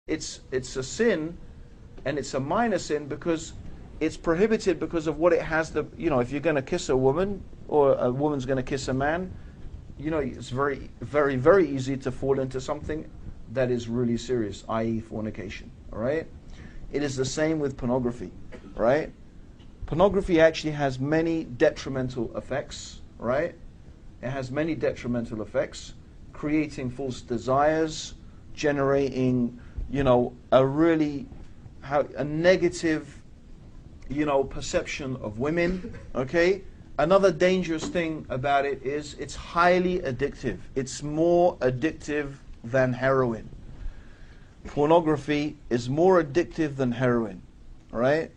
it's a sin, and it's a minor sin because it's prohibited because of what it has. If you're going to kiss a woman or a woman's going to kiss a man, it's very, very, very easy to fall into something that is really serious, i.e. fornication. All right. It is the same with pornography, right? Pornography actually has many detrimental effects, right? It has many detrimental effects, creating false desires, generating, a negative, perception of women, okay? Another dangerous thing about it is it's highly addictive. It's more addictive than heroin. Pornography is more addictive than heroin, all right?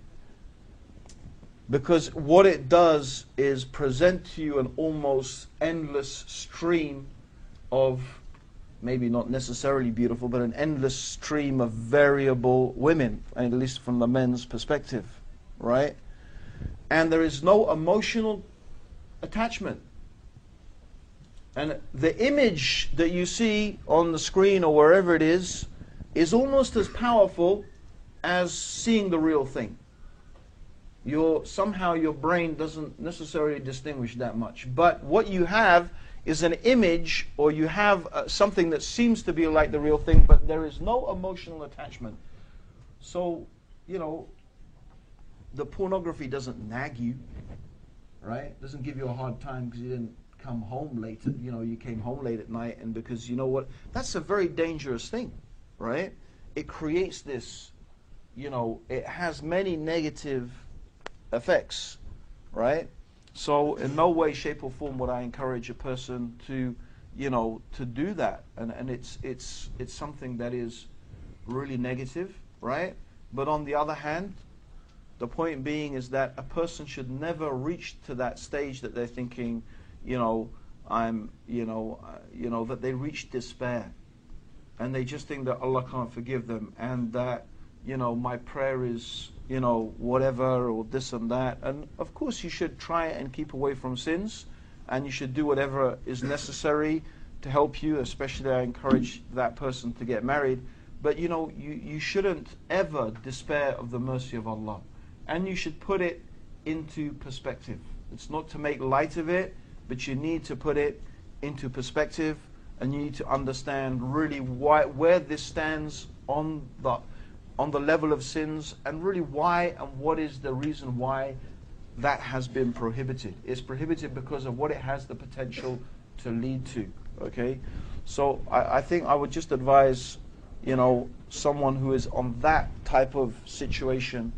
Because what it does is present to you an almost endless stream of, maybe not necessarily beautiful, but an endless stream of variable women, at least from the men's perspective, right? And there is no emotional attachment. And the image that you see on the screen or wherever it is almost as powerful as seeing the real thing. Somehow your brain doesn't necessarily distinguish that much. But what you have is an image, or you have something that seems to be like the real thing, but there is no emotional attachment. So, the pornography doesn't nag you, right? Doesn't give you a hard time because you didn't come home late. You came home late at night, and because you know what? That's a very dangerous thing, right? It creates this, it has many negative effects, right? So in no way, shape or form would I encourage a person to, to do that. And it's something that is really negative, right? But on the other hand, the point being is that a person should never reach to that stage that they're thinking, that they reach despair. And they just think that Allah can't forgive them, and that, my prayer is, whatever, or this and that. And of course you should try and keep away from sins, and you should do whatever is necessary to help you, especially I encourage that person to get married. But you shouldn't ever despair of the mercy of Allah. And you should put it into perspective. It's not to make light of it, but you need to put it into perspective, and you need to understand really where this stands on the level of sins, and really why and what is the reason why that has been prohibited. It's prohibited because of what it has the potential to lead to. Okay, so I think I would just advise, someone who is on that type of situation,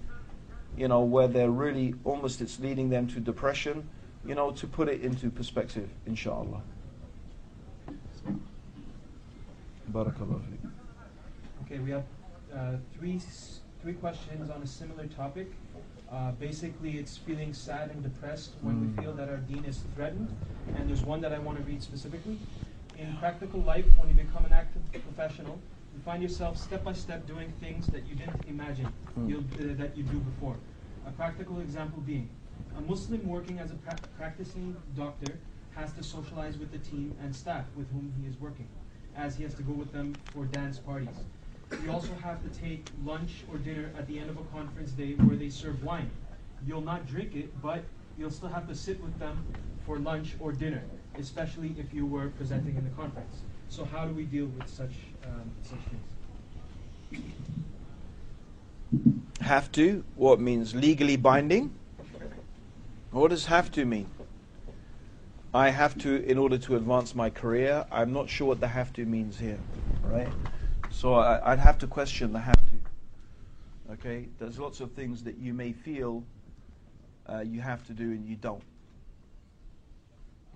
where they're really almost, it's leading them to depression, to put it into perspective, inshallah. Barakallahu feek. Okay, we have three questions on a similar topic. Basically, it's feeling sad and depressed when we feel that our deen is threatened. And there's one that I want to read specifically. In practical life, when you become an active professional, you find yourself step by step doing things that you didn't imagine that you do before. A practical example being, a Muslim working as a practicing doctor has to socialize with the team and staff with whom he is working, as he has to go with them for dance parties. You also have to take lunch or dinner at the end of a conference day where they serve wine. You'll not drink it, but you'll still have to sit with them for lunch or dinner, especially if you were presenting in the conference. So how do we deal with such things? Have to? What means legally binding? What does have to mean? I have to in order to advance my career. I'm not sure what the have to means here, right? So I'd have to question the have to. Okay, there's lots of things that you may feel you have to do and you don't.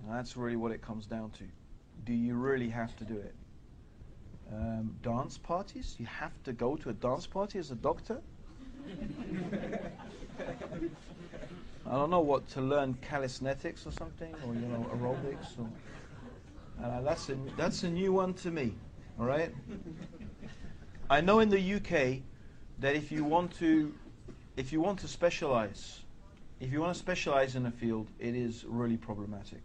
And that's really what it comes down to. Do you really have to do it? Dance parties? You have to go to a dance party as a doctor? I don't know what, to learn calisthenics or something, or aerobics. Or, that's a new one to me. All right. I know in the UK that if you want to specialize, in a field, it is really problematic,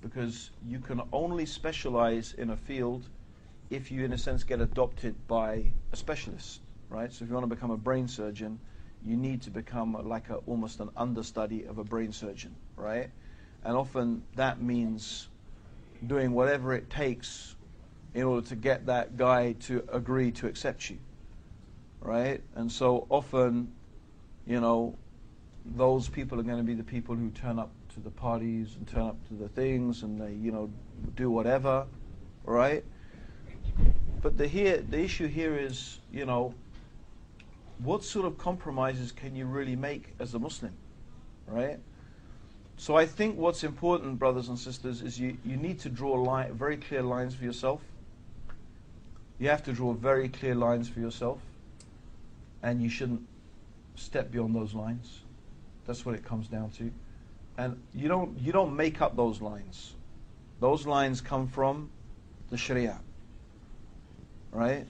because you can only specialize in a field if you, in a sense, get adopted by a specialist, right? So if you want to become a brain surgeon, you need to become almost an understudy of a brain surgeon, right? And often that means doing whatever it takes in order to get that guy to agree to accept you, right? And so often, those people are going to be the people who turn up to the parties and turn up to the things, and they, do whatever, right? But the issue here is, what sort of compromises can you really make as a Muslim, right? So I think what's important, brothers and sisters, is you need to draw very clear lines for yourself. You have to draw very clear lines for yourself, and you shouldn't step beyond those lines. That's what it comes down to. And you don't make up those lines. Those lines come from the Sharia, right?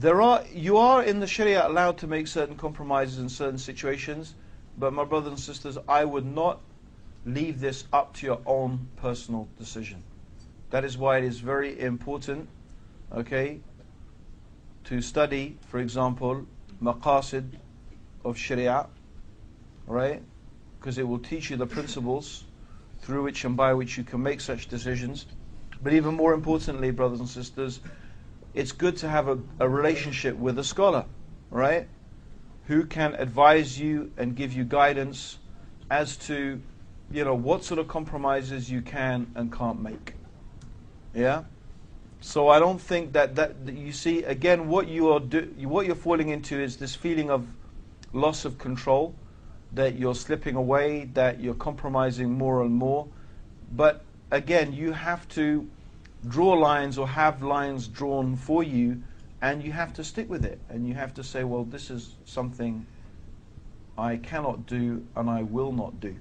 You are in the Sharia allowed to make certain compromises in certain situations, but my brothers and sisters, I would not leave this up to your own personal decision. That is why it is very important, okay, to study, for example, maqasid of Sharia, right? Because it will teach you the principles through which and by which you can make such decisions. But even more importantly, brothers and sisters, it's good to have a relationship with a scholar, right? Who can advise you and give you guidance as to, what sort of compromises you can and can't make. Yeah? So I don't think that you see, again, what you're falling into is this feeling of loss of control, that you're slipping away, that you're compromising more and more. But again, you have to draw lines or have lines drawn for you, and you have to stick with it. And you have to say, well, this is something I cannot do and I will not do.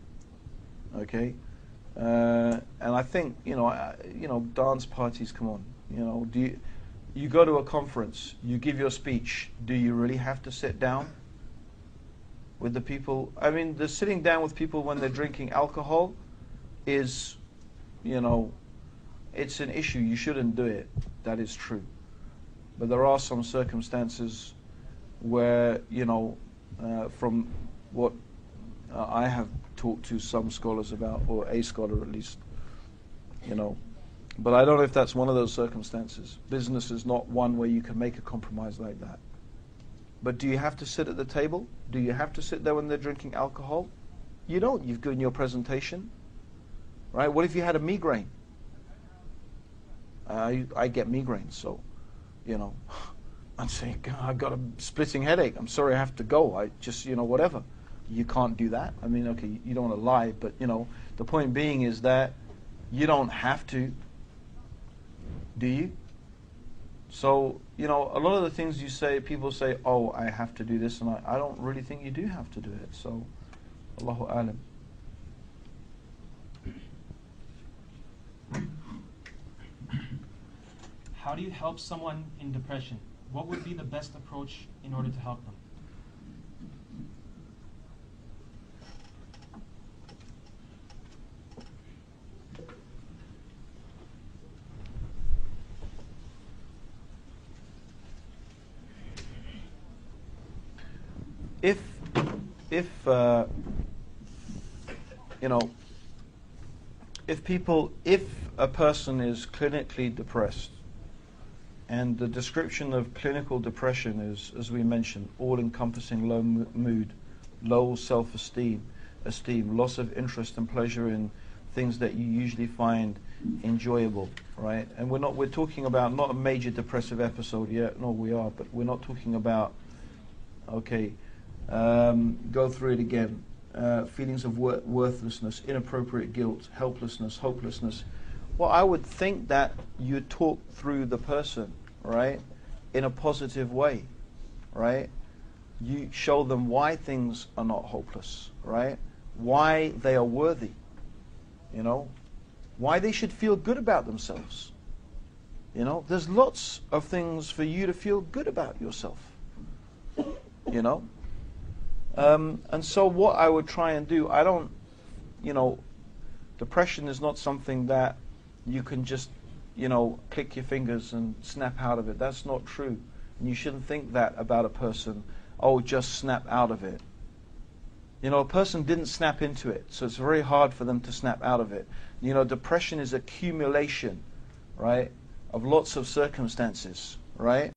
Okay? And I think, dance parties, come on. You go to a conference, you give your speech, do you really have to sit down with the people? I mean, the sitting down with people when they're drinking alcohol is, it's an issue. You shouldn't do it. That is true. But there are some circumstances where, from what I have talked to some scholars about, or a scholar at least, but I don't know if that's one of those circumstances. Business is not one where you can make a compromise like that. But do you have to sit at the table? Do you have to sit there when they're drinking alcohol? You don't. You've given your presentation, right? What if you had a migraine? I get migraines, so, I'd say, I've got a splitting headache. I'm sorry, I have to go. I just, whatever. You can't do that. I mean, okay, you don't want to lie, but, the point being is that you don't have to, do you? So, a lot of the things you say, people say, oh, I have to do this, and I don't really think you do have to do it. So, Allahu Alam. How do you help someone in depression? What would be the best approach in order to help them? If a person is clinically depressed, and the description of clinical depression is, as we mentioned, all-encompassing low mood, low self-esteem, loss of interest and pleasure in things that you usually find enjoyable, right? And we're talking about not a major depressive episode yet, no, we are, but we're not talking about, okay, go through it again. Feelings of worthlessness, inappropriate guilt, helplessness, hopelessness. Well, I would think that you talk through the person, right, in a positive way, right? You show them why things are not hopeless, right? Why they are worthy, why they should feel good about themselves. There's lots of things for you to feel good about yourself, And so what I would try and do, I don't, depression is not something that you can just, click your fingers and snap out of it. That's not true. And you shouldn't think that about a person. Oh, just snap out of it. A person didn't snap into it, so it's very hard for them to snap out of it. Depression is accumulation, right, of lots of circumstances, right?